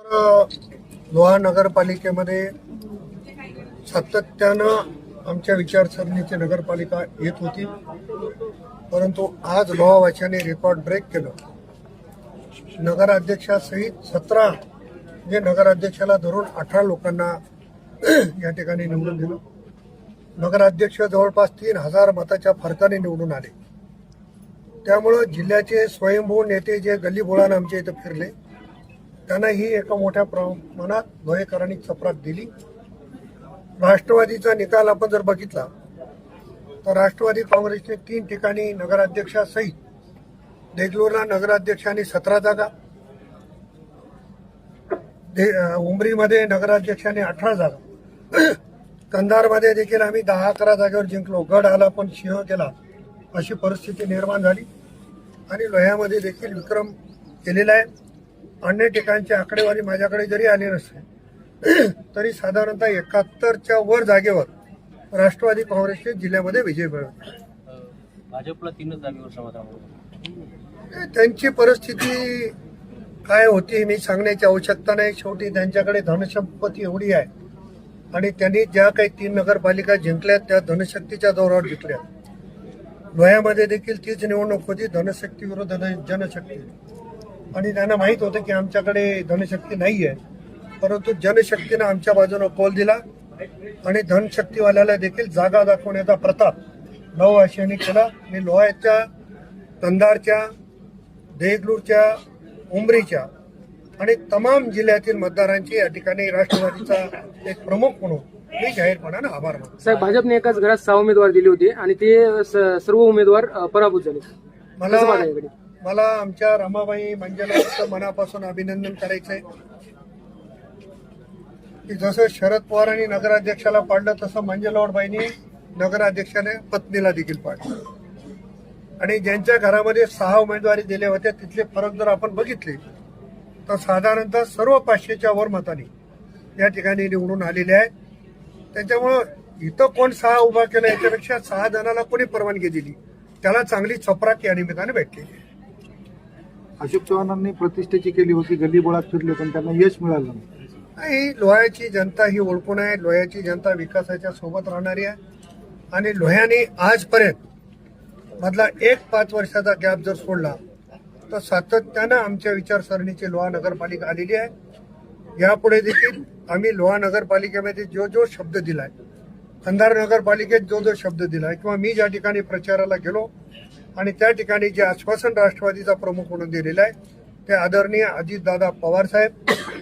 लोहा नगरपालिकेमध्ये सातत्यानं आमच्या विचारसरणीची नगरपालिका येत होती, परंतु आज लोहावाशाने रेकॉर्ड ब्रेक केलं. नगराध्यक्षासहित 17 म्हणजे नगराध्यक्षाला धरून 18 लोकांना या ठिकाणी निवडून दिलं. नगराध्यक्ष जवळपास 3000 मताच्या फरकाने निवडून आले. त्यामुळं जिल्ह्याचे स्वयंभू नेते जे गल्लीबोळानं आमच्या इथं फिरले त्यांना ही एका मोठ्या प्रमाणात लोहेकरांनी चपराक दिली. राष्ट्रवादीचा निकाल आपण जर बघितला तर राष्ट्रवादी काँग्रेसने 3 ठिकाणी नगराध्यक्षासहित देगलूरला नगराध्यक्षांनी 17 जागा, उमरीमध्ये नगराध्यक्षांनी 18 जागा, कंधारमध्ये देखील आम्ही 10-11 जागेवर जिंकलो. गड आला पण सिंह गेला अशी परिस्थिती निर्माण झाली आणि लोह्यामध्ये देखील विक्रम केलेला आहे. अन्य ठिकाणची आकडेवारी माझ्याकडे जरी आली नसते तरी साधारणतः 71च्या वर जागेवर राष्ट्रवादी काँग्रेसने जिल्ह्यामध्ये विजय मिळवला. भाजपला 3 जागेवर समाधान. त्यांची परिस्थिती काय होती मी सांगण्याची आवश्यकता नाही. शेवटी त्यांच्याकडे धनसंपत्ती एवढी आहे आणि त्यांनी ज्या काही 3 नगरपालिका जिंकल्या त्या धनशक्तीच्या जोरावर जिंकल्या. लोह्यामध्ये देखील तीच निवडणूक होती, धनशक्ती विरुद्ध जनशक्ती, आणि त्यांना माहीत होतं की आमच्याकडे धनशक्ती नाही आहे, परंतु जनशक्तीनं आमच्या बाजूने कौल दिला आणि धनशक्तीवाल्याला देखील जागा दाखवण्याचा प्रताप लोहावाशांनी केला. आणि लोह्याच्या, कंधारच्या, देगलूरच्या, उमरीच्या आणि तमाम जिल्ह्यातील मतदारांची या ठिकाणी राष्ट्रवादीचा एक प्रमुख म्हणून मी जाहीरपणानं आभार मानतो. साहेब, भाजपने एकाच घरात 6 उमेदवार दिले होते आणि ते सर्व उमेदवार पराभूत झाले. मला आमच्या रमाबाई मंजलवाडचं मनापासून अभिनंदन करायचंय की जसं शरद पवारांनी नगराध्यक्षाला पाडलं तसं मंजलवाडबाईंनी नगराध्यक्षाने पत्नीला देखील पाडलं. आणि ज्यांच्या घरामध्ये 6 उमेदवारी दिले होते तिथले फरक जर आपण बघितले तर साधारणतः सर्व 500च्या वर मतांनी या ठिकाणी निवडून आलेले आहे. त्याच्यामुळं इथं कोण 6 उभा केला याच्यापेक्षा 6 जणांना कोणी परवानगी दिली त्याला चांगली चपराक या निमित्ताने भेटली. अशोक चव्हाणांनी प्रतिष्ठेची केली होती, गल्लीबोळात फिरले पण त्यांना यश मिळालं नाही. लोह्याची जनता ही ओळखून आहे. लोह्याची जनता विकासाच्या सोबत राहणारी आहे आणि लोह्याने आजपर्यंत मधला 5 वर्षाचा गॅप जर सोडला तर सातत्यानं आमच्या विचारसरणीची लोहा नगरपालिका आलेली आहे. यापुढे देखील आम्ही लोहा नगरपालिकेमध्ये जो शब्द दिलाय, कंधार नगरपालिकेत जो शब्द दिलाय किंवा मी ज्या ठिकाणी प्रचाराला गेलो आणि त्या ठिकाणी जे आश्वासन राष्ट्रवादीचा प्रमुख म्हणून दिलेलं आहे ते आदरणीय अजितदादा पवार साहेब